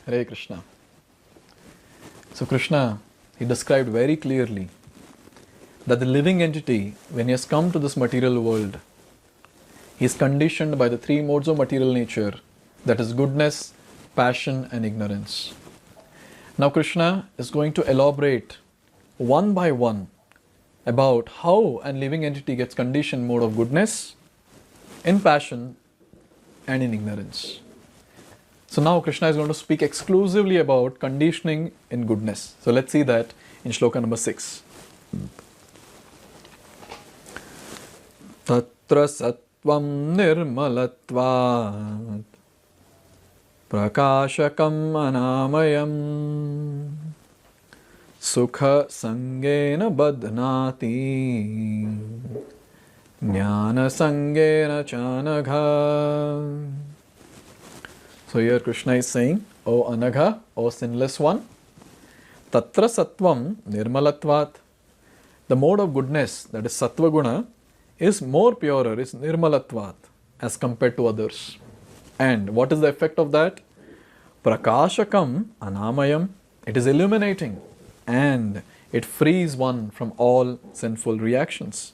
Hare Krishna. So Krishna, he described very clearly that the living entity, when he has come to this material world, he is conditioned by the three modes of material nature, that is goodness, passion and ignorance. Now Krishna is going to elaborate one by one about how a living entity gets conditioned mode of goodness, in passion and in ignorance. So now Krishna is going to speak exclusively about conditioning in goodness. So let's see that in Shloka number 6. Tatra sattvam nirmalatvat prakashakam anamayam sukha sangena badhnati jnana sangena chanagha. So here Krishna is saying, O Anagha, O sinless one, Tatra Sattvam Nirmalatvat, the mode of goodness, that is Sattva Guna, is more purer, is Nirmalatvat, as compared to others. And what is the effect of that? Prakashakam Anamayam, it is illuminating and it frees one from all sinful reactions.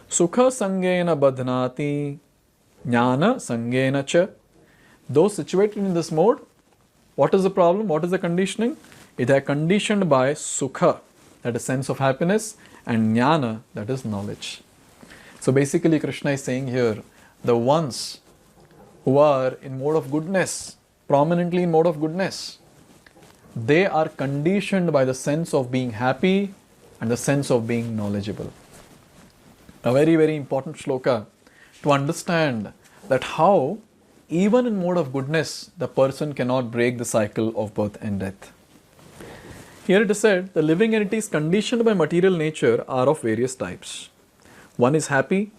Sukha Sangena Badhnati, Jnana Sangena Cha. Those situated in this mode, what is the problem? What is the conditioning? It is conditioned by sukha, that is sense of happiness, and jnana, that is knowledge. So basically Krishna is saying here, the ones who are in mode of goodness, prominently in mode of goodness, they are conditioned by the sense of being happy and the sense of being knowledgeable. A very, very important shloka to understand that how even in mode of goodness, the person cannot break the cycle of birth and death. Here it is said, the living entities conditioned by material nature are of various types. One is happy,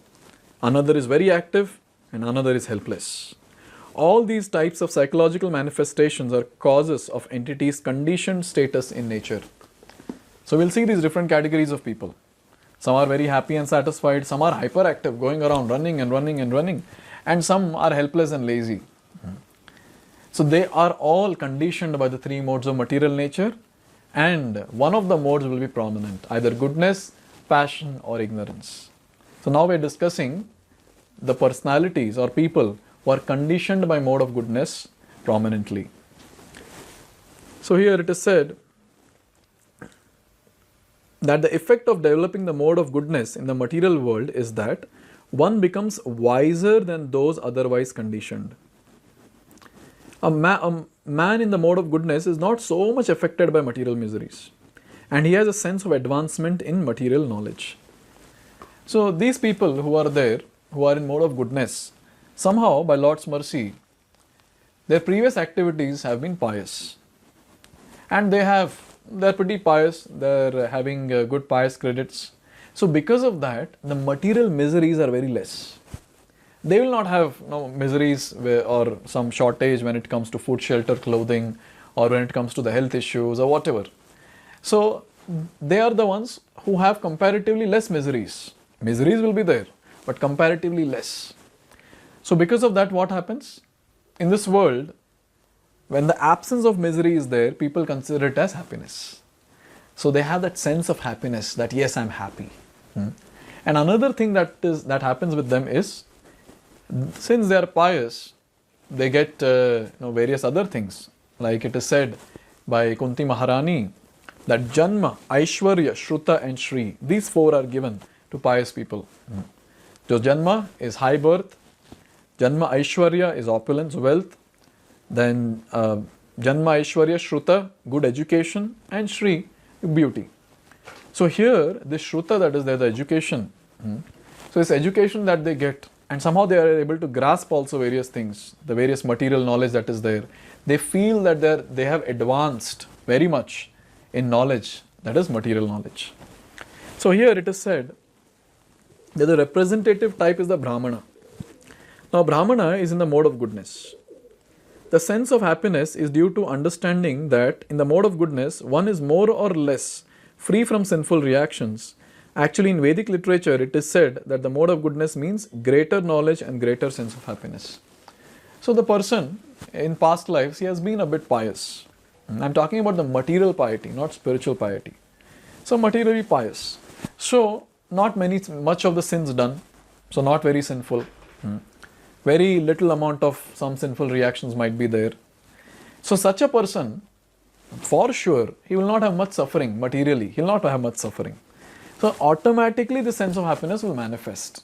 another is very active, and another is helpless. All these types of psychological manifestations are causes of entities' conditioned status in nature. So we'll see these different categories of people. Some are very happy and satisfied, some are hyperactive, going around running and running and running, and some are helpless and lazy. So they are all conditioned by the three modes of material nature, and one of the modes will be prominent, either goodness, passion or ignorance. So now we are discussing the personalities or people who are conditioned by mode of goodness prominently. So here it is said that the effect of developing the mode of goodness in the material world is that one becomes wiser than those otherwise conditioned. A man in the mode of goodness is not so much affected by material miseries, and he has a sense of advancement in material knowledge. So these people who are there, who are in mode of goodness, somehow by Lord's mercy, their previous activities have been pious, and they're pretty pious, they're having good pious credits. So because of that, the material miseries are very less. They will not have miseries or some shortage when it comes to food, shelter, clothing, or when it comes to the health issues or whatever. So they are the ones who have comparatively less miseries. Miseries will be there, but comparatively less. So because of that, what happens? In this world, when the absence of misery is there, people consider it as happiness. So they have that sense of happiness that yes, I'm happy. And another thing that happens with them is, since they are pious, they get various other things. Like it is said by Kunti Maharani that Janma, Aishwarya, Shruta and Shri, these four are given to pious people. So Janma is high birth, Janma Aishwarya is opulence, wealth, then Janma Aishwarya, Shruta, good education, and Shri, beauty. So here, this Shruta, that is there, the education. So this education that they get, and somehow they are able to grasp also various things, the various material knowledge that is there. They feel that they have advanced very much in knowledge, that is material knowledge. So here it is said that the representative type is the Brahmana. Now Brahmana is in the mode of goodness. The sense of happiness is due to understanding that in the mode of goodness, one is more or less free from sinful reactions. Actually, in Vedic literature, it is said that the mode of goodness means greater knowledge and greater sense of happiness. So the person in past lives, he has been a bit pious. I'm talking about the material piety, not spiritual piety. So materially pious. So not much of the sins done. So not very sinful. Very little amount of some sinful reactions might be there. So such a person, for sure, he will not have much suffering materially. He will not have much suffering. So automatically the sense of happiness will manifest.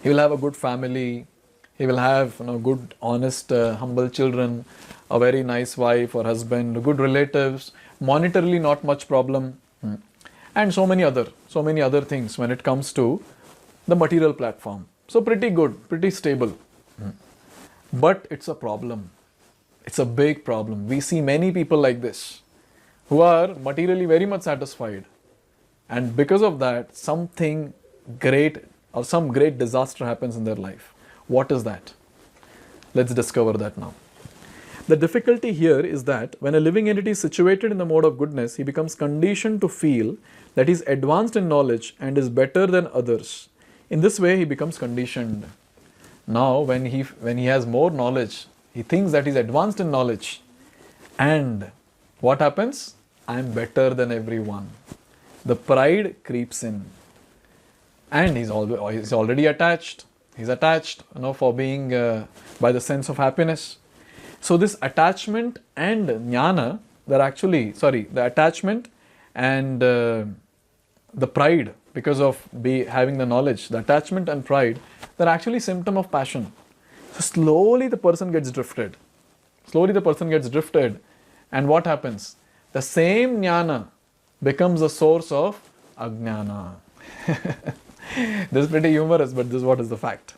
He will have a good family. He will have good, honest, humble children, a very nice wife or husband, good relatives, monetarily not much problem, and so many other things when it comes to the material platform. So pretty good, pretty stable. But it's a problem. It's a big problem. We see many people like this who are materially very much satisfied, and because of that something great or some great disaster happens in their life. What is that? Let's discover that now. The difficulty here is that when a living entity is situated in the mode of goodness, he becomes conditioned to feel that he is advanced in knowledge and is better than others. In this way, he becomes conditioned. Now, when he has more knowledge, he thinks that he is advanced in knowledge. And what happens? I am better than everyone. The pride creeps in. And he's already attached. He's attached, for being by the sense of happiness. So this attachment and jnana, the attachment and the pride, because of having the knowledge, the attachment and pride, they're actually symptom of passion. So slowly the person gets drifted. And what happens? The same jnana becomes the source of ajnana. This is pretty humorous, but this is what is the fact.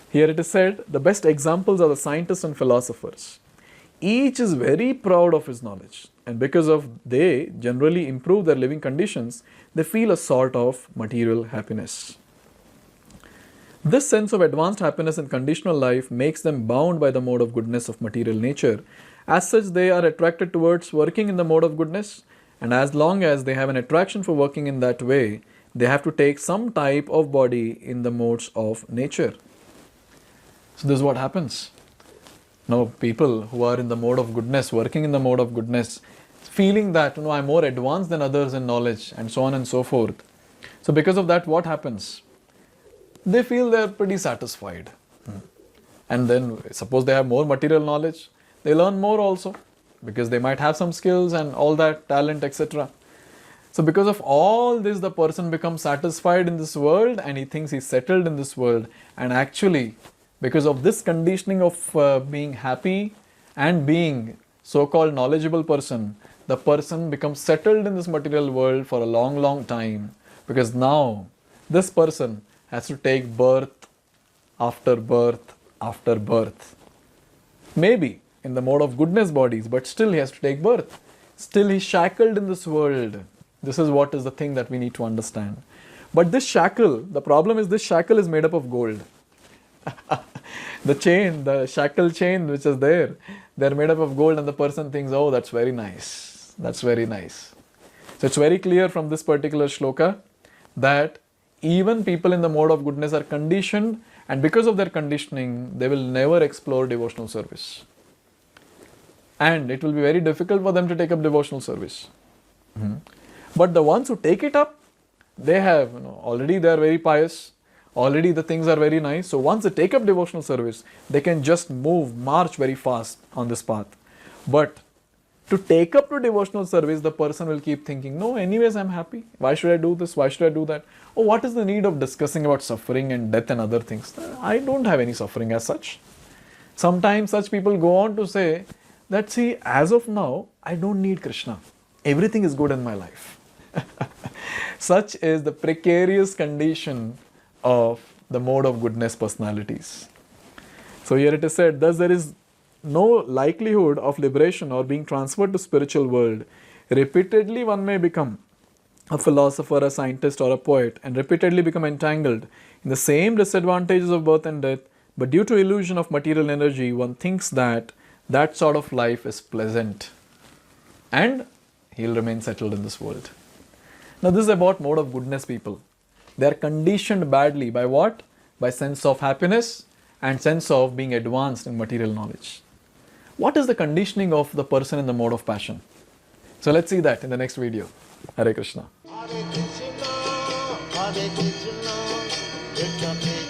Here it is said, the best examples are the scientists and philosophers. Each is very proud of his knowledge, and because of they generally improve their living conditions, they feel a sort of material happiness. This sense of advanced happiness in conditional life makes them bound by the mode of goodness of material nature. As such, they are attracted towards working in the mode of goodness, and as long as they have an attraction for working in that way, they have to take some type of body in the modes of nature. So this is what happens. Now people who are in the mode of goodness, working in the mode of goodness, feeling that I'm more advanced than others in knowledge and so on and so forth. So because of that, what happens? They feel they're pretty satisfied. And then suppose they have more material knowledge, they learn more also, because they might have some skills and all that talent, etc. So because of all this, the person becomes satisfied in this world and he thinks he's settled in this world. And actually, because of this conditioning of being happy and being so-called knowledgeable person, the person becomes settled in this material world for a long, long time. Because now, this person has to take birth after birth after birth. Maybe in the mode of goodness bodies, but still he has to take birth. Still he's shackled in this world. This is what is the thing that we need to understand. But this shackle, the problem is this shackle is made up of gold. The shackle chain which is there, they're made up of gold, and the person thinks, oh, that's very nice. That's very nice. So it's very clear from this particular shloka that even people in the mode of goodness are conditioned, and because of their conditioning, they will never explore devotional service. And it will be very difficult for them to take up devotional service. But the ones who take it up, they have, already they are very pious, already the things are very nice. So once they take up devotional service, they can just march very fast on this path. But to take up to devotional service, the person will keep thinking, no, anyways, I'm happy. Why should I do this? Why should I do that? Oh, what is the need of discussing about suffering and death and other things? I don't have any suffering as such. Sometimes such people go on to say that, see, as of now, I don't need Krishna. Everything is good in my life. Such is the precarious condition of the mode of goodness personalities. So here it is said, thus there is no likelihood of liberation or being transferred to spiritual world. Repeatedly one may become a philosopher, a scientist or a poet, and repeatedly become entangled in the same disadvantages of birth and death, but due to illusion of material energy, one thinks that that sort of life is pleasant and he'll remain settled in this world. Now this is about mode of goodness people. They are conditioned badly by what? By sense of happiness and sense of being advanced in material knowledge. What is the conditioning of the person in the mode of passion? So let's see that in the next video. Hare Krishna. Hare Krishna, Krishna